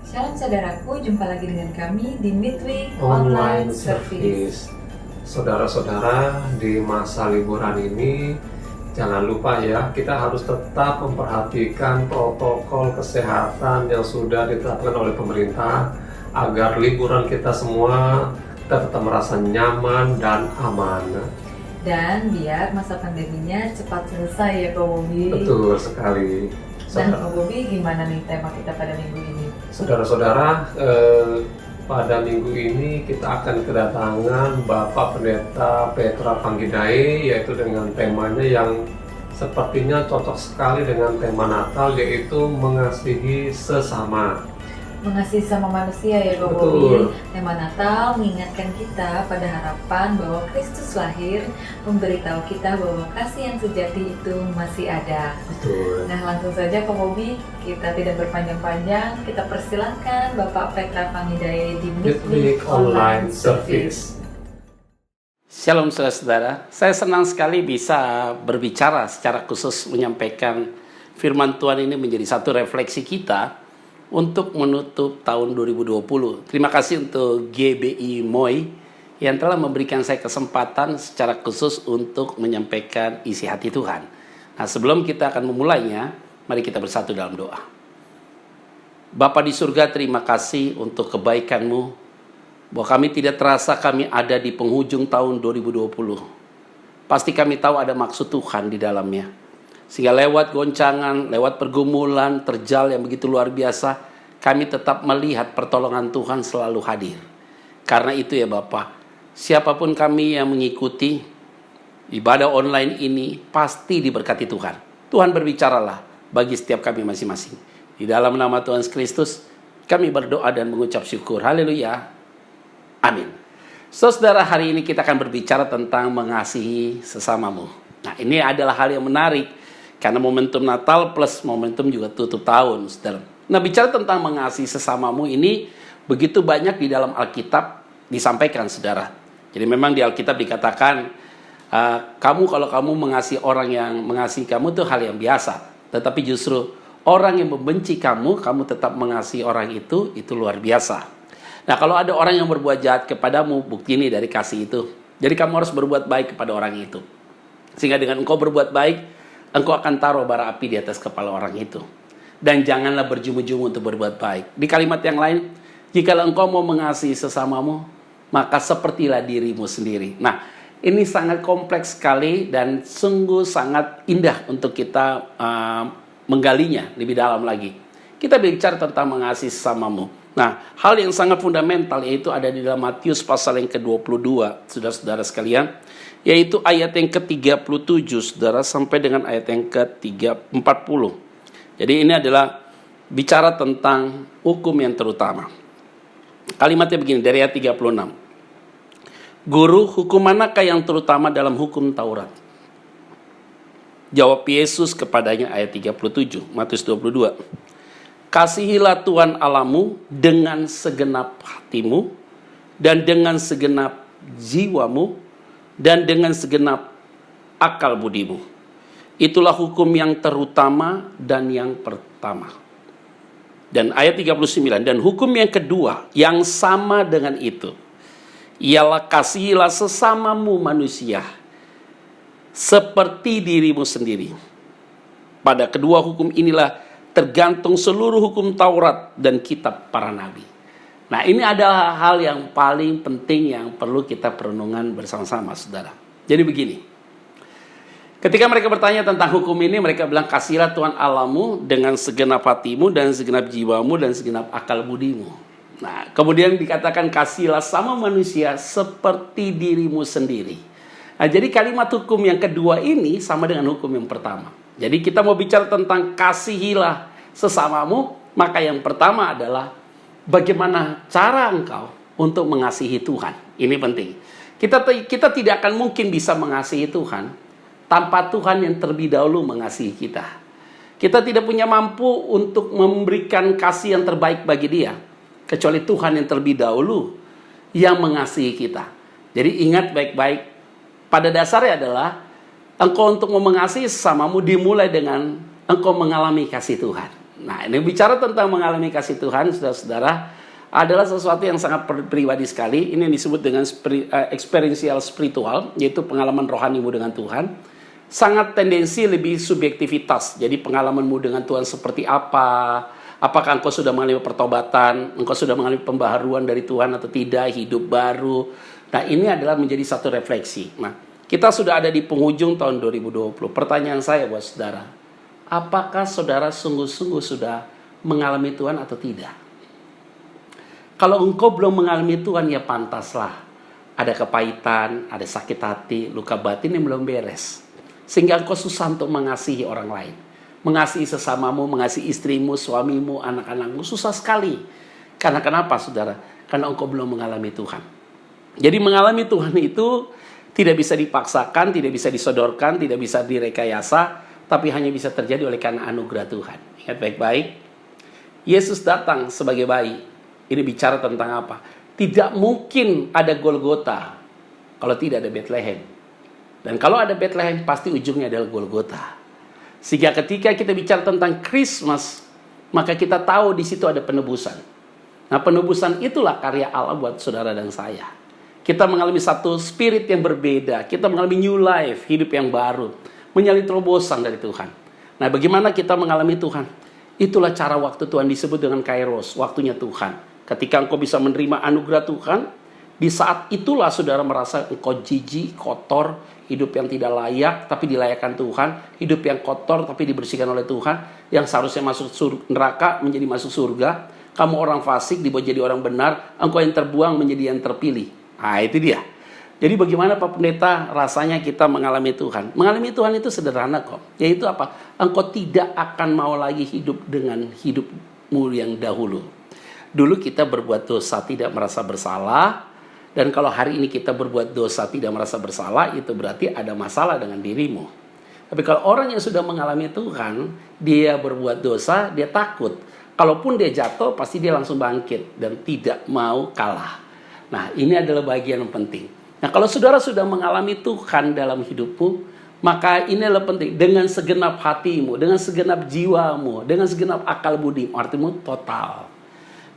Shalom saudaraku, jumpa lagi dengan kami di Midweek Online Service. service. Saudara-saudara, di masa liburan ini jangan lupa ya, kita harus tetap memperhatikan protokol kesehatan yang sudah ditetapkan oleh pemerintah agar liburan kita semua kita tetap merasa nyaman dan aman. Dan biar masa pandeminya cepat selesai ya Kak Bobi. Betul sekali. Dan Kak Bobi, gimana nih tema kita pada minggu ini? Saudara-saudara, pada minggu ini kita akan kedatangan Bapak Pendeta Petra Panggidae, yaitu dengan temanya yang sepertinya cocok sekali dengan tema Natal, yaitu mengasihi sesama. Mengasihi sama manusia ya Kak Betul. Bobi. Tema Natal mengingatkan kita pada harapan bahwa Kristus lahir, memberitahu kita bahwa kasih yang sejati itu masih ada. Betul. Nah, langsung saja Kak Bobi, kita tidak berpanjang-panjang, kita persilahkan Bapak Petra Panggidae di Midweek Online Service. Shalom saudara-saudara, saya senang sekali bisa berbicara secara khusus menyampaikan firman Tuhan ini menjadi satu refleksi kita untuk menutup tahun 2020. Terima kasih untuk GBI MOI yang telah memberikan saya kesempatan secara khusus untuk menyampaikan isi hati Tuhan. Nah, sebelum kita akan memulainya, mari kita bersatu dalam doa. Bapa di surga, terima kasih untuk kebaikan-Mu, bahwa kami tidak terasa kami ada di penghujung tahun 2020. Pasti kami tahu ada maksud Tuhan di dalamnya. Sehingga lewat goncangan, lewat pergumulan, terjal yang begitu luar biasa, kami tetap melihat pertolongan Tuhan selalu hadir. Karena itu ya Bapak, siapapun kami yang mengikuti ibadah online ini pasti diberkati Tuhan. Tuhan berbicaralah bagi setiap kami masing-masing. Di dalam nama Tuhan Kristus, kami berdoa dan mengucap syukur. Haleluya. Amin. Saudara, hari ini kita akan berbicara tentang mengasihi sesamamu. Nah, ini adalah hal yang menarik karena momentum Natal plus momentum juga tutup tahun, saudara. Nah, bicara tentang mengasihi sesamamu ini begitu banyak di dalam Alkitab disampaikan, saudara. Jadi memang di Alkitab dikatakan, kalau kamu mengasihi orang yang mengasihi kamu itu hal yang biasa. Tetapi justru orang yang membenci kamu tetap mengasihi orang itu luar biasa. Nah, kalau ada orang yang berbuat jahat kepadamu, bukti ini dari kasih itu. Jadi kamu harus berbuat baik kepada orang itu. Sehingga dengan engkau berbuat baik, engkau akan taruh bara api di atas kepala orang itu. Dan janganlah berjumu-jumu untuk berbuat baik. Di kalimat yang lain, jikalau engkau mau mengasihi sesamamu, maka sepertilah dirimu sendiri. Nah, ini sangat kompleks sekali dan sungguh sangat indah untuk kita menggalinya lebih dalam lagi. Kita bicara tentang mengasihi sesamamu. Nah, hal yang sangat fundamental yaitu ada di dalam Matius pasal yang ke-22, saudara-saudara sekalian, yaitu ayat yang ke-37, saudara, sampai dengan ayat yang ke-40. Jadi ini adalah bicara tentang hukum yang terutama. Kalimatnya begini, dari ayat 36. Guru, hukum manakah yang terutama dalam hukum Taurat? Jawab Yesus kepadanya, ayat 37, Matius 22. Kasihilah Tuhan Allahmu dengan segenap hatimu, dan dengan segenap jiwamu, dan dengan segenap akal budimu. Itulah hukum yang terutama dan yang pertama. Dan ayat 39, dan hukum yang kedua yang sama dengan itu, ialah kasihilah sesamamu manusia seperti dirimu sendiri. Pada kedua hukum inilah tergantung seluruh hukum Taurat dan kitab para nabi. Nah, ini adalah hal yang paling penting yang perlu kita perenungan bersama-sama, saudara. Jadi begini, ketika mereka bertanya tentang hukum ini, mereka bilang, kasihilah Tuhan Allahmu dengan segenap hatimu dan segenap jiwamu dan segenap akal budimu. Nah, kemudian dikatakan kasihilah sama manusia seperti dirimu sendiri. Nah, jadi kalimat hukum yang kedua ini sama dengan hukum yang pertama. Jadi kita mau bicara tentang kasihilah sesamamu, maka yang pertama adalah bagaimana cara engkau untuk mengasihi Tuhan. Ini penting. Kita tidak akan mungkin bisa mengasihi Tuhan tanpa Tuhan yang terlebih dahulu mengasihi kita. Kita tidak punya mampu untuk memberikan kasih yang terbaik bagi Dia, kecuali Tuhan yang terlebih dahulu yang mengasihi kita. Jadi ingat baik-baik, pada dasarnya adalah engkau untuk mengasihi sesamamu dimulai dengan engkau mengalami kasih Tuhan. Nah, ini bicara tentang mengalami kasih Tuhan, saudara-saudara, adalah sesuatu yang sangat pribadi sekali. Ini yang disebut dengan experiential spiritual, yaitu pengalaman rohanimu dengan Tuhan. Sangat tendensi lebih subjektivitas. Jadi pengalamanmu dengan Tuhan seperti apa? Apakah engkau sudah mengalami pertobatan? Engkau sudah mengalami pembaharuan dari Tuhan atau tidak? Hidup baru. Nah, ini adalah menjadi satu refleksi. Nah, kita sudah ada di penghujung tahun 2020. Pertanyaan saya buat saudara, apakah saudara sungguh-sungguh sudah mengalami Tuhan atau tidak? Kalau engkau belum mengalami Tuhan, ya pantaslah. Ada kepahitan, ada sakit hati, luka batin yang belum beres. Sehingga engkau susah untuk mengasihi orang lain. Mengasihi sesamamu, mengasihi istrimu, suamimu, anak-anakmu. Susah sekali. Karena kenapa, saudara? Karena engkau belum mengalami Tuhan. Jadi mengalami Tuhan itu tidak bisa dipaksakan, tidak bisa disodorkan, tidak bisa direkayasa. Tapi hanya bisa terjadi oleh karena anugerah Tuhan. Ingat baik-baik. Yesus datang sebagai bayi. Ini bicara tentang apa? Tidak mungkin ada Golgota kalau tidak ada Bethlehem. Dan kalau ada Bethlehem, pasti ujungnya adalah Golgota. Sehingga ketika kita bicara tentang Christmas, maka kita tahu di situ ada penebusan. Nah, penebusan itulah karya Allah buat saudara dan saya. Kita mengalami satu spirit yang berbeda. Kita mengalami new life, hidup yang baru. Menyalip terobosan dari Tuhan. Nah, bagaimana kita mengalami Tuhan? Itulah cara waktu Tuhan disebut dengan Kairos, waktunya Tuhan. Ketika engkau bisa menerima anugerah Tuhan, di saat itulah saudara merasa engkau jijik, kotor, hidup yang tidak layak tapi dilayakkan Tuhan, hidup yang kotor tapi dibersihkan oleh Tuhan, yang seharusnya masuk neraka menjadi masuk surga. Kamu orang fasik dibuat jadi orang benar, engkau yang terbuang menjadi yang terpilih. Nah, itu dia. Jadi bagaimana Pak Pendeta rasanya kita mengalami Tuhan? Mengalami Tuhan itu sederhana kok. Yaitu apa? Engkau tidak akan mau lagi hidup dengan hidupmu yang dahulu. Dulu kita berbuat dosa tidak merasa bersalah. Dan kalau hari ini kita berbuat dosa tidak merasa bersalah, itu berarti ada masalah dengan dirimu. Tapi kalau orang yang sudah mengalami Tuhan, dia berbuat dosa, dia takut. Kalaupun dia jatuh, pasti dia langsung bangkit dan tidak mau kalah. Nah, ini adalah bagian yang penting. Nah, kalau saudara sudah mengalami Tuhan dalam hidupmu, maka ini adalah penting. Dengan segenap hatimu, dengan segenap jiwamu, dengan segenap akal budi, artimu total.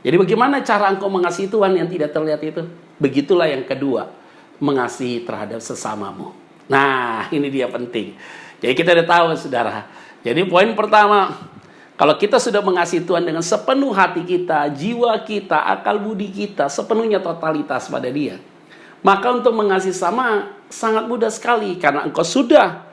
Jadi bagaimana cara engkau mengasihi Tuhan yang tidak terlihat itu? Begitulah yang kedua, mengasihi terhadap sesamamu. Nah, ini dia penting. Jadi kita udah tahu, saudara. Jadi poin pertama, kalau kita sudah mengasihi Tuhan dengan sepenuh hati kita, jiwa kita, akal budi kita, sepenuhnya totalitas pada Dia, maka untuk mengasihi sama sangat mudah sekali. Karena engkau sudah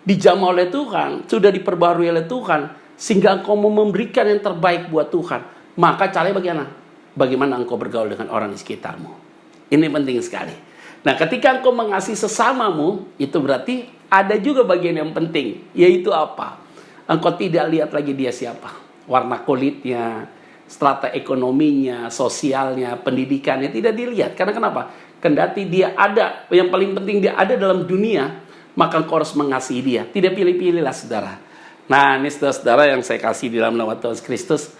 dijamah oleh Tuhan, sudah diperbarui oleh Tuhan, sehingga engkau mau memberikan yang terbaik buat Tuhan. Maka caranya bagaimana? Bagaimana engkau bergaul dengan orang di sekitarmu. Ini penting sekali. Nah, ketika engkau mengasihi sesamamu, itu berarti ada juga bagian yang penting. Yaitu apa? Engkau tidak lihat lagi dia siapa. Warna kulitnya, strata ekonominya, sosialnya, pendidikannya, tidak dilihat. Karena kenapa? Kendati dia ada, yang paling penting dia ada dalam dunia, maka engkau harus mengasihi dia. Tidak pilih-pilihlah, saudara. Nah, ini saudara-saudara yang saya kasih di dalam nama Tuhan Kristus.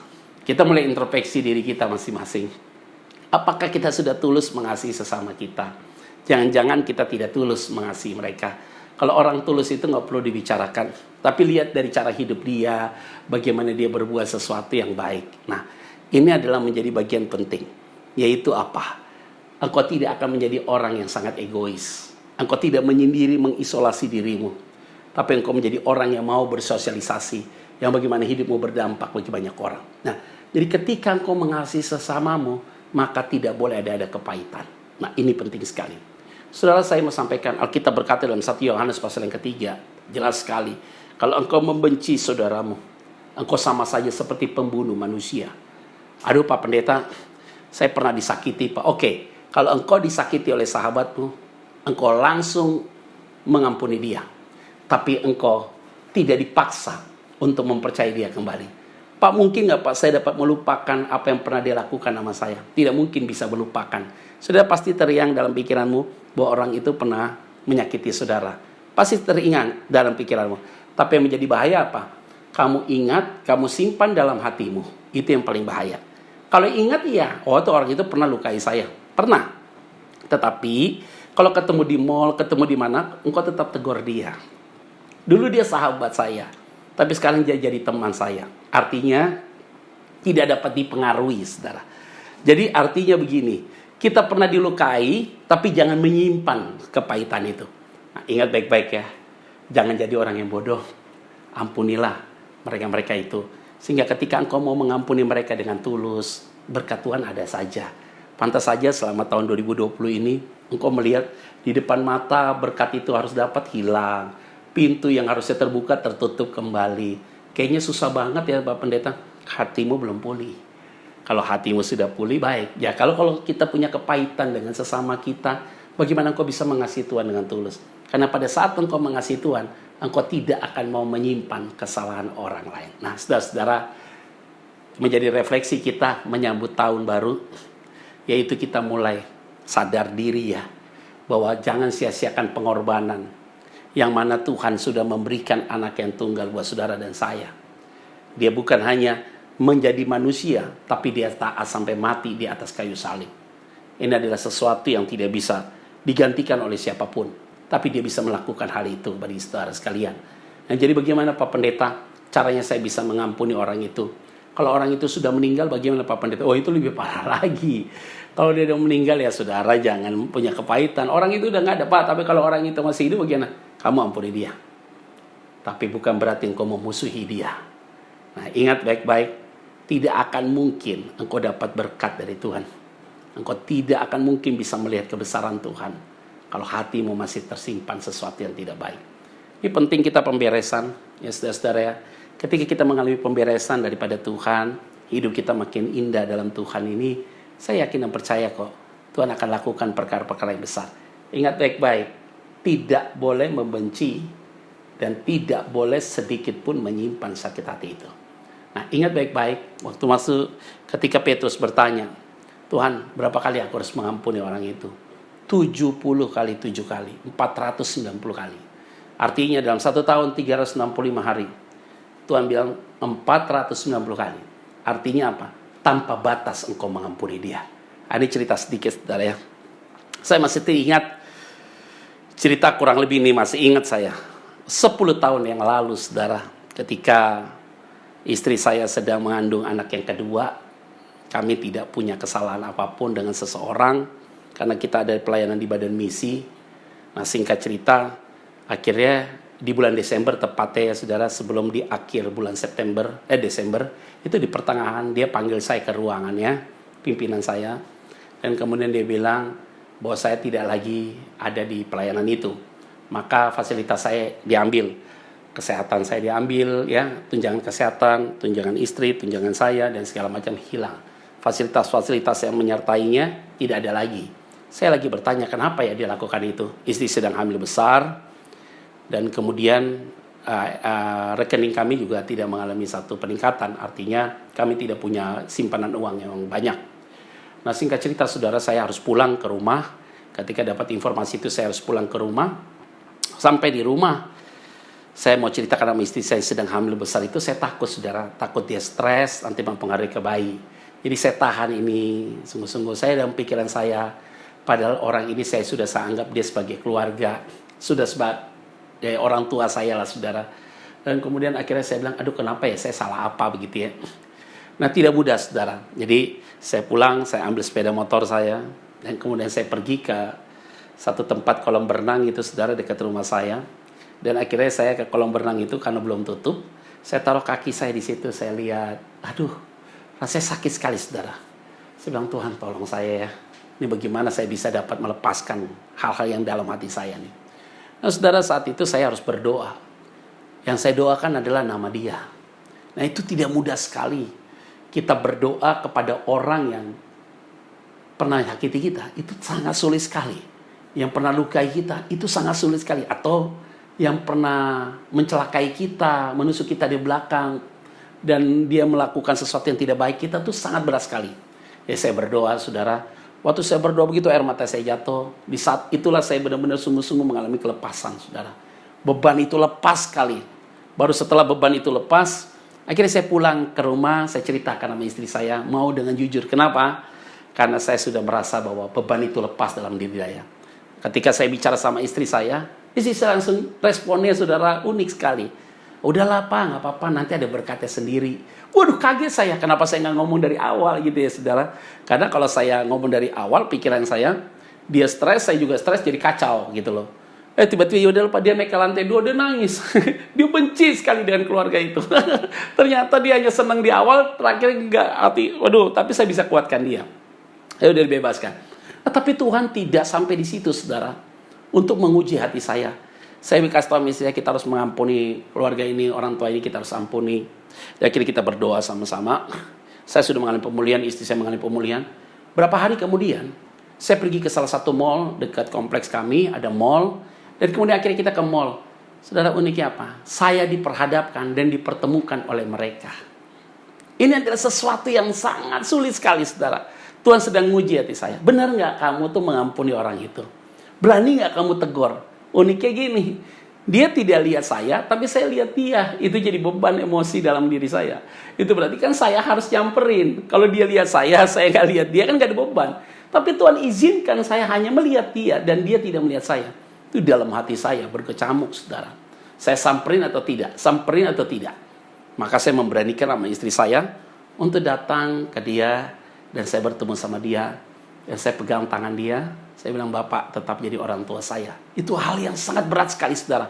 Kita mulai introspeksi diri kita masing-masing. Apakah kita sudah tulus mengasihi sesama kita? Jangan-jangan kita tidak tulus mengasihi mereka. Kalau orang tulus itu nggak perlu dibicarakan. Tapi lihat dari cara hidup dia, bagaimana dia berbuat sesuatu yang baik. Nah, ini adalah menjadi bagian penting. Yaitu apa? Engkau tidak akan menjadi orang yang sangat egois. Engkau tidak menyendiri, mengisolasi dirimu. Tapi engkau menjadi orang yang mau bersosialisasi. Yang bagaimana hidupmu berdampak bagi banyak orang. Nah, jadi ketika engkau mengasihi sesamamu, maka tidak boleh ada kepahitan. Nah, ini penting sekali. Saudara, saya mau sampaikan, Alkitab berkata dalam 1 Yohanes pasal yang ketiga, jelas sekali. Kalau engkau membenci saudaramu, engkau sama saja seperti pembunuh manusia. Aduh Pak Pendeta, saya pernah disakiti Pak. Oke, kalau engkau disakiti oleh sahabatmu, engkau langsung mengampuni dia. Tapi engkau tidak dipaksa untuk mempercayai dia kembali. Pak, mungkin nggak Pak saya dapat melupakan apa yang pernah dia lakukan sama saya? Tidak mungkin bisa melupakan. Sudah pasti teringat dalam pikiranmu bahwa orang itu pernah menyakiti saudara. Pasti teringat dalam pikiranmu. Tapi yang menjadi bahaya apa? Kamu ingat, kamu simpan dalam hatimu. Itu yang paling bahaya. Kalau ingat iya, oh itu orang itu pernah lukai saya. Pernah. Tetapi kalau ketemu di mall, ketemu di mana, engkau tetap tegur dia. Dulu dia sahabat saya. tapi sekarang dia jadi teman saya. Artinya tidak dapat dipengaruhi, saudara. Jadi artinya begini, kita pernah dilukai, tapi jangan menyimpan kepahitan itu. Nah, ingat baik-baik ya, jangan jadi orang yang bodoh. Ampunilah mereka-mereka itu. Sehingga ketika engkau mau mengampuni mereka dengan tulus, berkat Tuhan ada saja. Pantas saja selama tahun 2020 ini, engkau melihat di depan mata berkat itu harus dapat hilang. Pintu yang harusnya terbuka tertutup kembali. Kayaknya susah banget ya Bapak Pendeta. Hatimu belum pulih. Kalau hatimu sudah pulih, baik. Ya kalau kita punya kepahitan dengan sesama kita, bagaimana engkau bisa mengasihi Tuhan dengan tulus? Karena pada saat engkau mengasihi Tuhan, engkau tidak akan mau menyimpan kesalahan orang lain. Nah, saudara-saudara, menjadi refleksi kita menyambut tahun baru, yaitu kita mulai sadar diri ya, bahwa jangan sia-siakan pengorbanan yang mana Tuhan sudah memberikan anak yang tunggal buat saudara dan saya. Dia bukan hanya menjadi manusia, tapi dia taat sampai mati di atas kayu salib. Ini adalah sesuatu yang tidak bisa digantikan oleh siapapun, tapi dia bisa melakukan hal itu bagi saudara sekalian. Nah, jadi bagaimana Pak Pendeta caranya saya bisa mengampuni orang itu? Kalau orang itu sudah meninggal, bagaimana Pak Pendeta? Oh, itu lebih parah lagi. Kalau dia udah meninggal ya saudara jangan punya kepahitan. Orang itu udah nggak ada Pak, tapi kalau orang itu masih hidup bagaimana? Kamu ampuni dia. Tapi bukan berarti engkau memusuhi dia. Nah, ingat baik-baik. Tidak akan mungkin engkau dapat berkat dari Tuhan. Engkau tidak akan mungkin bisa melihat kebesaran Tuhan kalau hatimu masih tersimpan sesuatu yang tidak baik. Ini penting kita pemberesan, ya saudara-saudara ya. Ketika kita mengalami pemberesan daripada Tuhan, hidup kita makin indah dalam Tuhan ini, saya yakin dan percaya kok Tuhan akan lakukan perkara-perkara yang besar. Ingat baik-baik, tidak boleh membenci dan tidak boleh sedikit pun menyimpan sakit hati itu. Nah, ingat baik-baik, waktu masuk ketika Petrus bertanya, Tuhan, berapa kali aku harus mengampuni orang itu? 70 kali 7 kali, 490 kali. Artinya dalam 1 tahun 365 hari. Tuhan bilang 490 kali. Artinya apa? Tanpa batas engkau mengampuni dia. Ini cerita sedikit, saudara ya. Saya masih teringat cerita kurang lebih ini, masih ingat saya. 10 tahun yang lalu, saudara, ketika istri saya sedang mengandung anak yang kedua, kami tidak punya kesalahan apapun dengan seseorang karena kita ada pelayanan di badan misi. Nah, singkat cerita, akhirnya di bulan Desember tepatnya ya saudara, sebelum di akhir bulan Desember, itu di pertengahan dia panggil saya ke ruangannya, pimpinan saya, dan kemudian dia bilang bahwa saya tidak lagi ada di pelayanan itu. Maka fasilitas saya diambil. Kesehatan saya diambil, ya, tunjangan kesehatan, tunjangan istri, tunjangan saya, dan segala macam hilang. Fasilitas-fasilitas yang menyertainya tidak ada lagi. Saya lagi bertanya kenapa ya dia lakukan itu. Istri sedang hamil besar, dan kemudian rekening kami juga tidak mengalami satu peningkatan. Artinya kami tidak punya simpanan uang yang banyak. Nah, singkat cerita saudara, saya harus pulang ke rumah. Ketika dapat informasi itu saya harus pulang ke rumah. Sampai di rumah, saya mau ceritakan sama istri saya sedang hamil besar itu, saya takut saudara, takut dia stres, nanti mempengaruhi ke bayi. Jadi saya tahan ini, sungguh-sungguh saya dalam pikiran saya, padahal orang ini saya sudah anggap dia sebagai keluarga, sudah sebagai orang tua saya lah saudara. Dan kemudian akhirnya saya bilang, aduh kenapa ya, saya salah apa begitu ya. Nah, tidak mudah saudara. Jadi saya pulang, saya ambil sepeda motor saya, dan kemudian saya pergi ke satu tempat kolam berenang itu saudara, dekat rumah saya. Dan akhirnya saya ke kolam berenang itu karena belum tutup. Saya taruh kaki saya di situ, saya lihat, aduh, rasanya sakit sekali saudara. Saya bilang, Tuhan tolong saya ya. Ini bagaimana saya bisa dapat melepaskan hal-hal yang dalam hati saya nih. Nah saudara, saat itu saya harus berdoa. Yang saya doakan adalah nama dia. Nah itu tidak mudah sekali. Kita berdoa kepada orang yang pernah menyakiti kita, itu sangat sulit sekali. Yang pernah lukai kita, itu sangat sulit sekali. Atau yang pernah mencelakai kita, menusuk kita di belakang, dan dia melakukan sesuatu yang tidak baik, kita tuh sangat berat sekali. Ya saya berdoa saudara, waktu saya berdoa begitu air mata saya jatuh. Di saat itulah saya benar-benar sungguh-sungguh mengalami kelepasan saudara. Beban itu lepas sekali. Baru setelah beban itu lepas, akhirnya saya pulang ke rumah, saya ceritakan sama istri saya, mau dengan jujur. Kenapa? Karena saya sudah merasa bahwa beban itu lepas dalam diri saya. Ketika saya bicara sama istri saya langsung responnya saudara unik sekali. Udahlah Pak, nggak apa-apa, nanti ada berkatnya sendiri. Waduh, kaget saya, kenapa saya nggak ngomong dari awal gitu ya saudara. Karena kalau saya ngomong dari awal, pikiran saya, dia stres, saya juga stres, jadi kacau gitu loh. Tiba-tiba yaudah Pak, dia naik ke lantai 2, dia nangis. Dia benci sekali dengan keluarga itu. Ternyata dia hanya senang di awal, terakhir enggak hati. Waduh, tapi saya bisa kuatkan dia. Ya udah dibebaskan. Tapi Tuhan tidak sampai di situ saudara. Untuk menguji hati saya. Saya kasih tahu misalnya kita harus mengampuni keluarga ini, orang tua ini kita harus ampuni. Dan akhirnya kita berdoa sama-sama. Saya sudah mengalami pemulihan, istri saya mengalami pemulihan. Berapa hari kemudian, saya pergi ke salah satu mall dekat kompleks kami, ada mall. Dan kemudian akhirnya kita ke mall. Saudara, uniknya apa? Saya diperhadapkan dan dipertemukan oleh mereka. Ini adalah sesuatu yang sangat sulit sekali, saudara. Tuhan sedang menguji hati saya. Benar nggak kamu tuh mengampuni orang itu? Berani nggak kamu tegur? Uniknya gini, dia tidak lihat saya, tapi saya lihat dia. Itu jadi beban emosi dalam diri saya. Itu berarti kan saya harus nyamperin. Kalau dia lihat saya nggak lihat dia, kan nggak ada beban. Tapi Tuhan izinkan saya hanya melihat dia, dan dia tidak melihat saya. Itu dalam hati saya berkecamuk, saudara. Saya samperin atau tidak? Samperin atau tidak? Maka saya memberanikan sama istri saya untuk datang ke dia, dan saya bertemu sama dia, dan saya pegang tangan dia. Saya bilang, Bapak tetap jadi orang tua saya. Itu hal yang sangat berat sekali, saudara.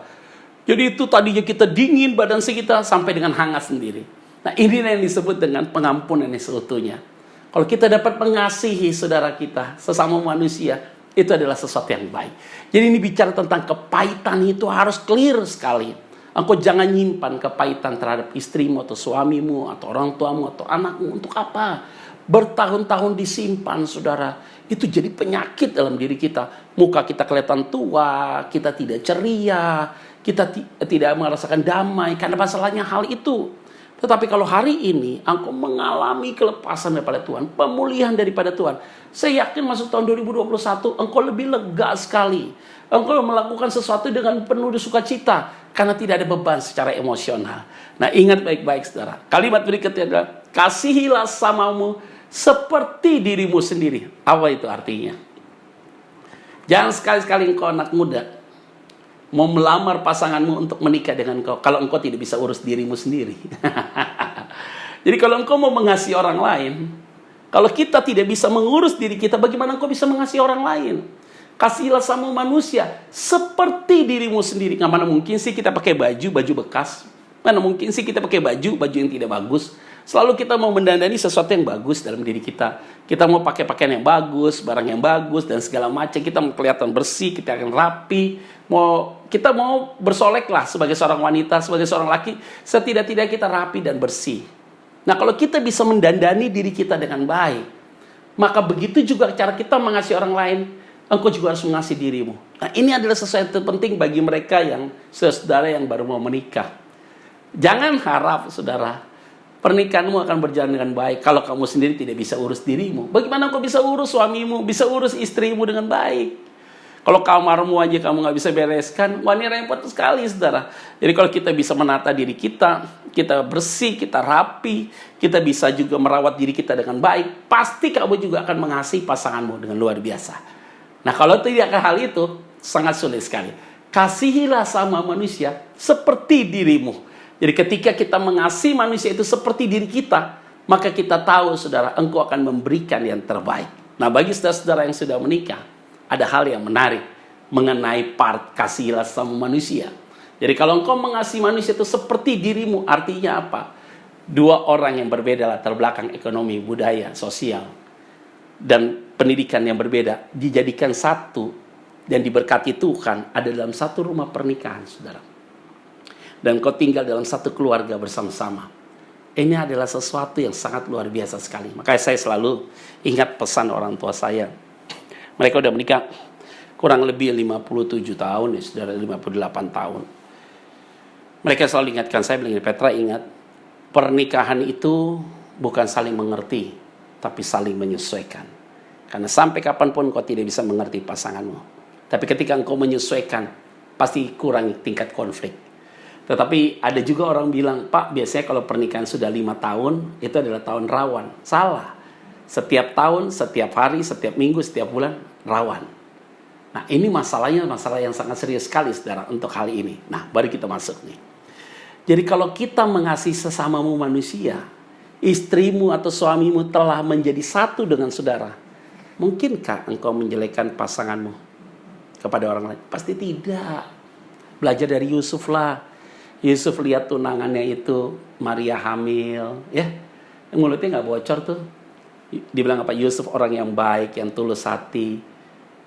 Jadi itu tadinya kita dingin badan kita sampai dengan hangat sendiri. Nah, ini yang disebut dengan pengampunan yang seutuhnya. Kalau kita dapat mengasihi saudara kita, sesama manusia, itu adalah sesuatu yang baik. Jadi ini bicara tentang kepahitan, itu harus clear sekali. Engkau jangan nyimpan kepahitan terhadap istrimu atau suamimu atau orang tuamu atau anakmu. Untuk apa? Bertahun-tahun disimpan, saudara. Itu jadi penyakit dalam diri kita. Muka kita kelihatan tua, kita tidak ceria, kita tidak merasakan damai. Karena masalahnya hal itu. Tetapi kalau hari ini engkau mengalami kelepasan daripada Tuhan, pemulihan daripada Tuhan, saya yakin masuk tahun 2021 engkau lebih lega sekali. Engkau melakukan sesuatu dengan penuh sukacita karena tidak ada beban secara emosional. Nah, ingat baik-baik saudara. Kalimat berikutnya adalah kasihilah samamu seperti dirimu sendiri. Apa itu artinya? Jangan sekali-sekali engkau anak muda mau melamar pasanganmu untuk menikah dengan engkau kalau engkau tidak bisa urus dirimu sendiri. Jadi kalau engkau mau mengasihi orang lain, kalau kita tidak bisa mengurus diri kita, bagaimana engkau bisa mengasihi orang lain? Kasihilah sama manusia seperti dirimu sendiri. Nggak, mana mungkin sih kita pakai baju bekas? Mana mungkin sih kita pakai baju yang tidak bagus? Selalu kita mau mendandani sesuatu yang bagus dalam diri kita. Kita mau pakai pakaian yang bagus, barang yang bagus, dan segala macam. Kita mau kelihatan bersih, kita akan rapi. Kita mau bersolek lah sebagai seorang wanita, sebagai seorang laki. Setidak-tidak kita rapi dan bersih. Nah, kalau kita bisa mendandani diri kita dengan baik, maka begitu juga cara kita mengasihi orang lain. Engkau juga harus mengasihi dirimu. Nah, ini adalah sesuatu penting bagi mereka yang saudara yang baru mau menikah. Jangan harap, saudara, pernikahanmu akan berjalan dengan baik kalau kamu sendiri tidak bisa urus dirimu. Bagaimana kau bisa urus suamimu, bisa urus istrimu dengan baik? Kalau kamarmu aja kamu nggak bisa bereskan, wah ini repot sekali, saudara. Jadi kalau kita bisa menata diri kita bersih, kita rapi, kita bisa juga merawat diri kita dengan baik, pasti kamu juga akan mengasihi pasanganmu dengan luar biasa. Nah, kalau tidak hal itu, sangat sulit sekali. Kasihilah sama manusia seperti dirimu. Jadi ketika kita mengasihi manusia itu seperti diri kita, maka kita tahu, saudara, engkau akan memberikan yang terbaik. Nah, bagi saudara-saudara yang sudah menikah, ada hal yang menarik mengenai part kasihilah sama manusia. Jadi kalau engkau mengasihi manusia itu seperti dirimu, artinya apa? Dua orang yang berbeda latar belakang ekonomi, budaya, sosial, dan pendidikan yang berbeda dijadikan satu dan diberkati Tuhan ada dalam satu rumah pernikahan, saudara. Dan kau tinggal dalam satu keluarga bersama-sama. Ini adalah sesuatu yang sangat luar biasa sekali. Makanya saya selalu ingat pesan orang tua saya. Mereka udah menikah kurang lebih 57 tahun ya, saudara, 58 tahun. Mereka selalu ingatkan saya, bilang, Petra, ingat, pernikahan itu bukan saling mengerti, tapi saling menyesuaikan. Karena sampai kapanpun kau tidak bisa mengerti pasanganmu. Tapi ketika engkau menyesuaikan, pasti kurang tingkat konflik. Tetapi ada juga orang bilang, Pak, biasanya kalau pernikahan sudah 5 tahun, itu adalah tahun rawan. Salah. Setiap tahun, setiap hari, setiap minggu, setiap bulan, rawan. Nah, ini masalah yang sangat serius sekali, saudara, untuk hal ini. Nah, baru kita masuk nih. Jadi kalau kita mengasihi sesamamu manusia, istrimu atau suamimu telah menjadi satu dengan saudara, mungkinkah engkau menjelekkan pasanganmu kepada orang lain? Pasti tidak. Belajar dari Yusuf lah. Yusuf lihat tunangannya itu, Maria hamil, ya, mulutnya nggak bocor tuh. Dibilang apa? Yusuf orang yang baik, yang tulus hati.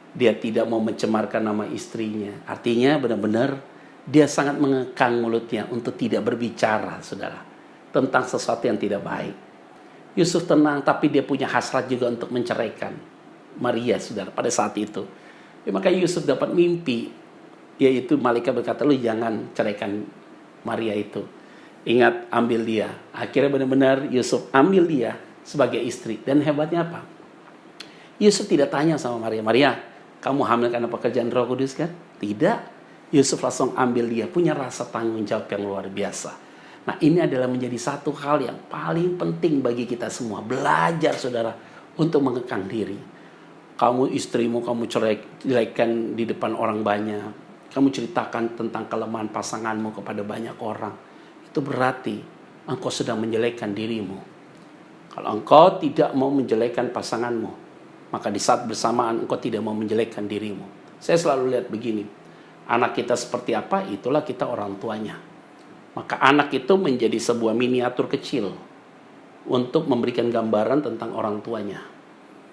Dia tidak mau mencemarkan nama istrinya. Artinya benar-benar dia sangat mengekang mulutnya untuk tidak berbicara, saudara, tentang sesuatu yang tidak baik. Yusuf tenang, tapi dia punya hasrat juga untuk menceraikan Maria, saudara, pada saat itu. Ya, maka Yusuf dapat mimpi, yaitu malaikat berkata, lu jangan ceraikan Maria itu. Ingat, ambil dia. Akhirnya benar-benar Yusuf ambil dia sebagai istri. Dan hebatnya apa? Yusuf tidak tanya sama Maria, Maria, kamu hamil karena pekerjaan Roh Kudus kan? Tidak. Yusuf langsung ambil dia, punya rasa tanggung jawab yang luar biasa. Nah, ini adalah menjadi satu hal yang paling penting bagi kita semua. Belajar, saudara, untuk mengekang diri. Kamu istrimu, kamu ceraikan di depan orang banyak. Kamu ceritakan tentang kelemahan pasanganmu kepada banyak orang. Itu berarti engkau sedang menjelekkan dirimu. Kalau engkau tidak mau menjelekkan pasanganmu, maka di saat bersamaan engkau tidak mau menjelekkan dirimu. Saya selalu lihat begini. Anak kita seperti apa, itulah kita orang tuanya. Maka anak itu menjadi sebuah miniatur kecil untuk memberikan gambaran tentang orang tuanya.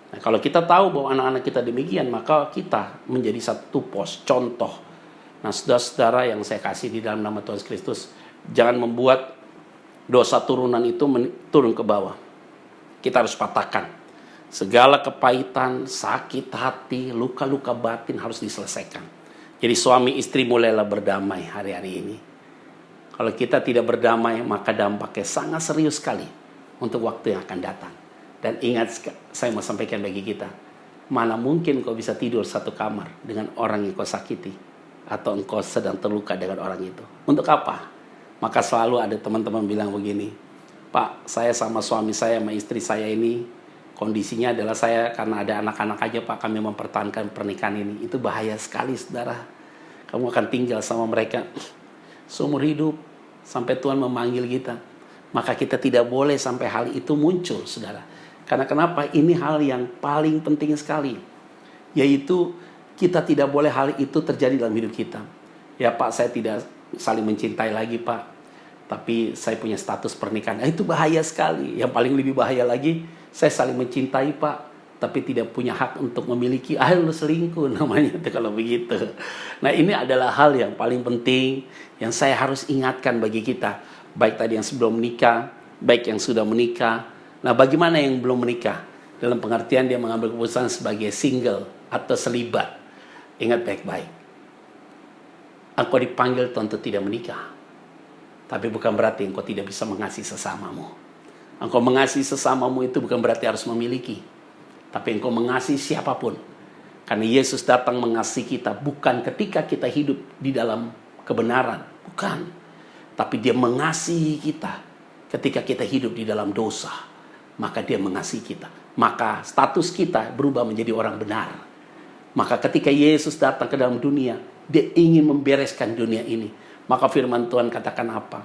Nah, kalau kita tahu bahwa anak-anak kita demikian, maka kita menjadi satu contoh. Nah, saudara-saudara yang saya kasih di dalam nama Tuhan Kristus, jangan membuat dosa turunan itu turun ke bawah. Kita harus patahkan. Segala kepahitan, sakit hati, luka-luka batin harus diselesaikan. Jadi suami istri mulailah berdamai hari-hari ini. Kalau kita tidak berdamai, maka dampaknya sangat serius sekali untuk waktu yang akan datang. Dan ingat, saya mau sampaikan bagi kita, mana mungkin kau bisa tidur satu kamar dengan orang yang kau sakiti, atau engkau sedang terluka dengan orang itu. Untuk apa? Maka selalu ada teman-teman bilang begini, Pak, saya sama suami saya, sama istri saya ini, kondisinya adalah saya karena ada anak-anak aja Pak, kami mempertahankan pernikahan ini. Itu bahaya sekali, saudara. Kamu akan tinggal sama mereka seumur hidup sampai Tuhan memanggil kita. Maka kita tidak boleh sampai hal itu muncul, saudara. Karena kenapa? Ini hal yang paling penting sekali. Yaitu kita tidak boleh hal itu terjadi dalam hidup kita. Ya Pak, saya tidak saling mencintai lagi Pak, tapi saya punya status pernikahan. Nah, itu bahaya sekali. Yang paling lebih bahaya lagi, saya saling mencintai Pak, tapi tidak punya hak untuk memiliki. Lu selingkuh namanya kalau begitu. Nah, ini adalah hal yang paling penting yang saya harus ingatkan bagi kita. Baik tadi yang sebelum menikah, baik yang sudah menikah. Nah, bagaimana yang belum menikah? Dalam pengertian dia mengambil keputusan sebagai single atau selibat. Ingat baik-baik. Engkau dipanggil untuk tidak menikah. Tapi bukan berarti engkau tidak bisa mengasihi sesamamu. Engkau mengasihi sesamamu itu bukan berarti harus memiliki. Tapi engkau mengasihi siapapun. Karena Yesus datang mengasihi kita bukan ketika kita hidup di dalam kebenaran. Bukan. Tapi dia mengasihi kita ketika kita hidup di dalam dosa. Maka dia mengasihi kita. Maka status kita berubah menjadi orang benar. Maka ketika Yesus datang ke dalam dunia, dia ingin membereskan dunia ini. Maka firman Tuhan katakan apa?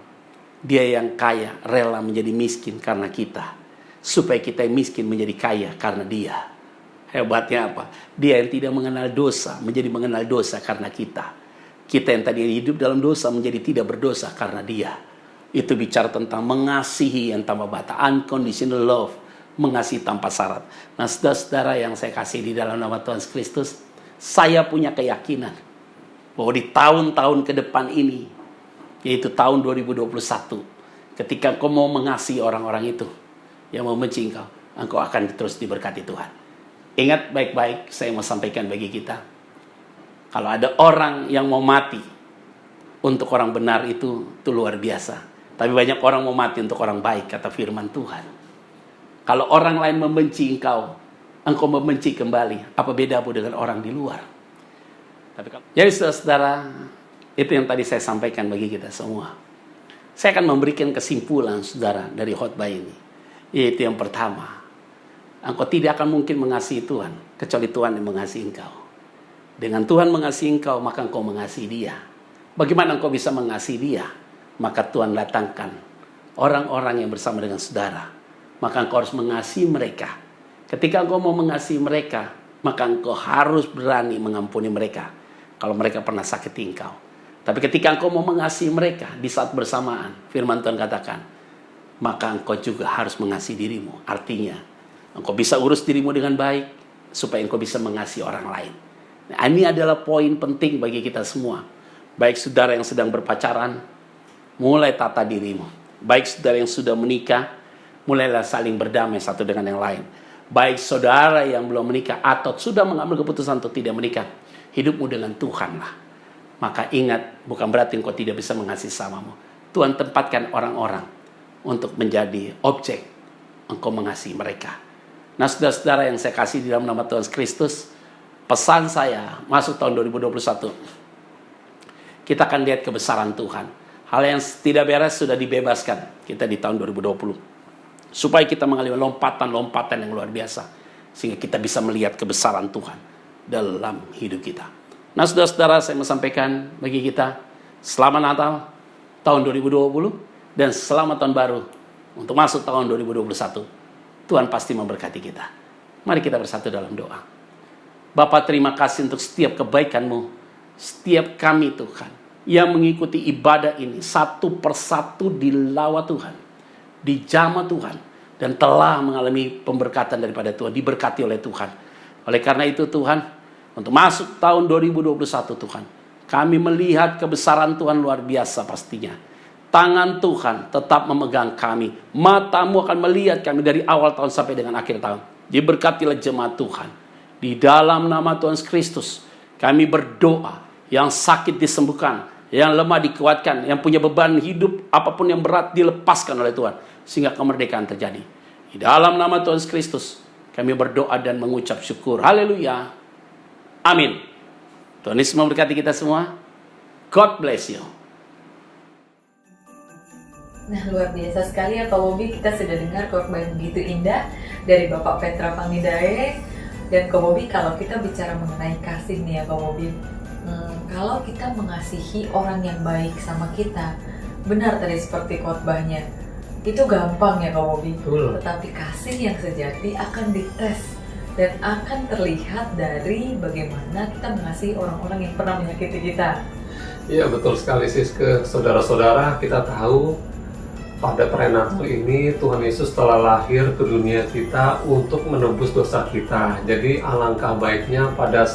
Dia yang kaya rela menjadi miskin karena kita. Supaya kita yang miskin menjadi kaya karena dia. Hebatnya apa? Dia yang tidak mengenal dosa menjadi mengenal dosa karena kita. Kita yang tadi hidup dalam dosa menjadi tidak berdosa karena dia. Itu bicara tentang mengasihi yang tanpa batas. Unconditional love. Mengasihi tanpa syarat. Nah, saudara-saudara yang saya kasih di dalam nama Tuhan Kristus, saya punya keyakinan bahwa di tahun-tahun ke depan ini, yaitu tahun 2021, ketika engkau mau mengasihi orang-orang itu yang membenci engkau, engkau akan terus diberkati Tuhan. Ingat baik-baik, saya mau sampaikan bagi kita, kalau ada orang yang mau mati untuk orang benar itu luar biasa. Tapi banyak orang mau mati untuk orang baik, kata firman Tuhan. Kalau orang lain membenci engkau membenci kembali. Apa bedamu dengan orang di luar? Jadi saudara, itu yang tadi saya sampaikan bagi kita semua. Saya akan memberikan kesimpulan saudara dari khotbah ini. Yaitu yang pertama, engkau tidak akan mungkin mengasihi Tuhan kecuali Tuhan yang mengasihi engkau. Dengan Tuhan mengasihi engkau, maka engkau mengasihi dia. Bagaimana engkau bisa mengasihi dia? maka Tuhan datangkan orang-orang yang bersama dengan saudara. Maka engkau harus mengasihi mereka. Ketika engkau mau mengasihi mereka, maka engkau harus berani mengampuni mereka kalau mereka pernah sakiti engkau. Tapi ketika engkau mau mengasihi mereka di saat bersamaan, firman Tuhan katakan, maka engkau juga harus mengasihi dirimu. Artinya, engkau bisa urus dirimu dengan baik supaya engkau bisa mengasihi orang lain. Nah, ini adalah poin penting bagi kita semua. Baik saudara yang sedang berpacaran, mulai tata dirimu. Baik saudara yang sudah menikah, mulailah saling berdamai satu dengan yang lain. Baik saudara yang belum menikah atau sudah mengambil keputusan untuk tidak menikah, hidupmu dengan Tuhanlah. Maka ingat, bukan berarti engkau tidak bisa mengasihi samamu. Tuhan tempatkan orang-orang untuk menjadi objek engkau mengasihi mereka. Nah, saudara-saudara yang saya kasih di dalam nama Tuhan Kristus, pesan saya masuk tahun 2021, kita akan lihat kebesaran Tuhan. Hal yang tidak beres sudah dibebaskan kita di tahun 2020. Supaya kita mengalami lompatan-lompatan yang luar biasa. Sehingga kita bisa melihat kebesaran Tuhan dalam hidup kita. Nah, saudara-saudara, saya mau sampaikan bagi kita, selamat Natal tahun 2020 dan selamat tahun baru untuk masuk tahun 2021. Tuhan pasti memberkati kita. Mari kita bersatu dalam doa. Bapa, terima kasih untuk setiap kebaikan-Mu, setiap kami Tuhan, yang mengikuti ibadah ini satu persatu di lawa Tuhan, dijamah Tuhan, dan telah mengalami pemberkatan daripada Tuhan, diberkati oleh Tuhan. Oleh karena itu Tuhan, untuk masuk tahun 2021 Tuhan, kami melihat kebesaran Tuhan luar biasa pastinya. Tangan Tuhan tetap memegang kami. Matamu akan melihat kami dari awal tahun sampai dengan akhir tahun. Diberkatilah jemaat Tuhan. Di dalam nama Tuhan Kristus, kami berdoa, yang sakit disembuhkan, yang lemah dikuatkan, yang punya beban hidup, apapun yang berat dilepaskan oleh Tuhan. Sehingga kemerdekaan terjadi. Di dalam nama Tuhan Kristus, kami berdoa dan mengucap syukur. Haleluya. Amin. Tuhan Yesus memberkati kita semua. God bless you. Nah, luar biasa sekali ya Kak Bobi, kita sudah dengar khotbah yang begitu indah dari Bapak Petra Panggidae. Dan Kak Bobi, kalau kita bicara mengenai kasih nih ya Kak Bobi, kalau kita mengasihi orang yang baik sama kita, benar tadi seperti khotbahnya, itu gampang ya Kak Bobi. Tetapi kasih yang sejati akan dites dan akan terlihat dari bagaimana kita mengasihi orang-orang yang pernah menyakiti kita. Iya, betul sekali Siske. Saudara-saudara, kita tahu pada perayaan Natal ini Tuhan Yesus telah lahir ke dunia kita untuk menebus dosa kita. Jadi alangkah baiknya pada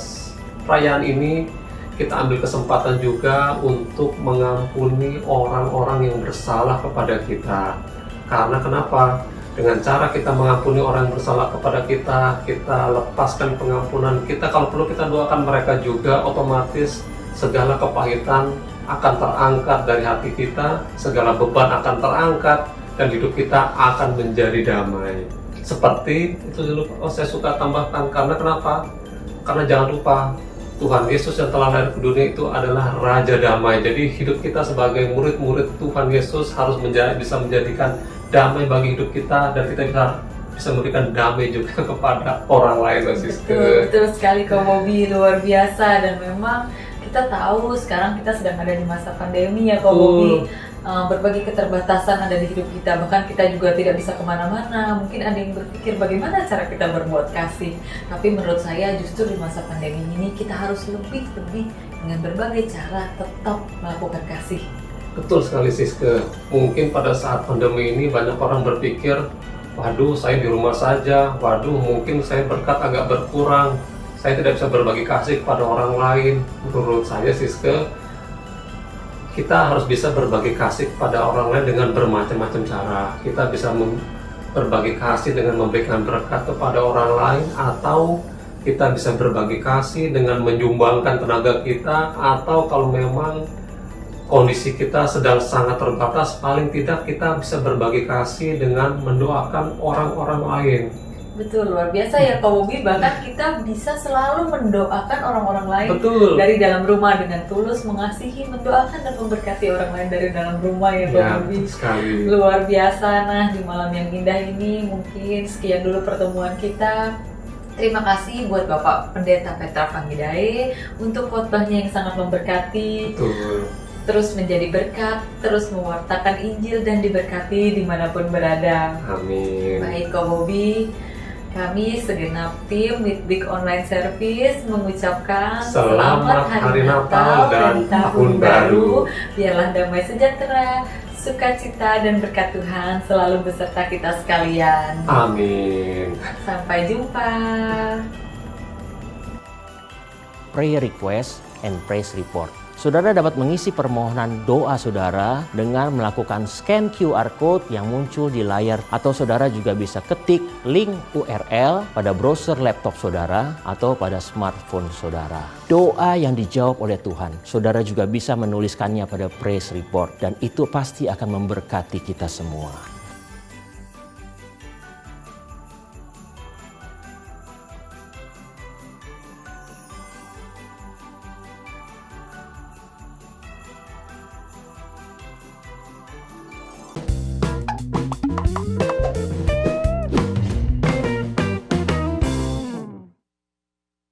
perayaan ini kita ambil kesempatan juga untuk mengampuni orang-orang yang bersalah kepada kita. Karena kenapa? Dengan cara kita mengampuni orang yang bersalah kepada kita, kita lepaskan pengampunan kita. Kalau perlu kita doakan mereka juga, otomatis segala kepahitan akan terangkat dari hati kita, segala beban akan terangkat, dan hidup kita akan menjadi damai. Seperti itu, saya suka tambahkan, karena kenapa? Karena jangan lupa, Tuhan Yesus yang telah lahir ke dunia itu adalah Raja Damai. Jadi hidup kita sebagai murid-murid Tuhan Yesus harus bisa menjadikan damai bagi hidup kita, dan kita bisa memberikan damai juga kepada orang lain. Betul sekali Kak Bobi, luar biasa. Dan memang kita tahu sekarang kita sedang ada di masa pandemi ya Kak Bobi. Berbagai keterbatasan ada di hidup kita, bahkan kita juga tidak bisa kemana-mana. Mungkin ada yang berpikir bagaimana cara kita berbuat kasih, tapi menurut saya justru di masa pandemi ini kita harus lebih dengan berbagai cara tetap melakukan kasih. Betul sekali Siske. Mungkin pada saat pandemi ini banyak orang berpikir, waduh saya di rumah saja, waduh mungkin saya berkat agak berkurang, saya tidak bisa berbagi kasih kepada orang lain. Menurut saya Siske, kita harus bisa berbagi kasih kepada orang lain dengan bermacam-macam cara. Kita bisa berbagi kasih dengan memberikan berkat kepada orang lain, atau kita bisa berbagi kasih dengan menyumbangkan tenaga kita, atau kalau memang kondisi kita sedang sangat terbatas, paling tidak kita bisa berbagi kasih dengan mendoakan orang-orang lain. Betul, luar biasa ya Kak Bobi, bahkan kita bisa selalu mendoakan orang-orang lain. Betul. Dari dalam rumah dengan tulus mengasihi, mendoakan dan memberkati orang lain dari dalam rumah ya Kak Bobi. Sekali. Luar biasa. Nah, di malam yang indah ini mungkin sekian dulu pertemuan kita. Terima kasih buat Bapak Pendeta Petra Panggidae untuk khotbahnya yang sangat memberkati. Betul. terus menjadi berkat, terus mewartakan Injil dan diberkati dimanapun berada. Amin. Baik Ko Bobby, kami segenap tim Mitbik Online Service mengucapkan Selamat Hari Natal dan Tahun Baru. Biarlah damai sejahtera, sukacita dan berkat Tuhan selalu beserta kita sekalian. Amin. Sampai jumpa. Prayer request and praise report. Saudara dapat mengisi permohonan doa saudara dengan melakukan scan QR code yang muncul di layar, atau saudara juga bisa ketik link URL pada browser laptop saudara atau pada smartphone saudara. Doa yang dijawab oleh Tuhan, saudara juga bisa menuliskannya pada praise report, dan itu pasti akan memberkati kita semua.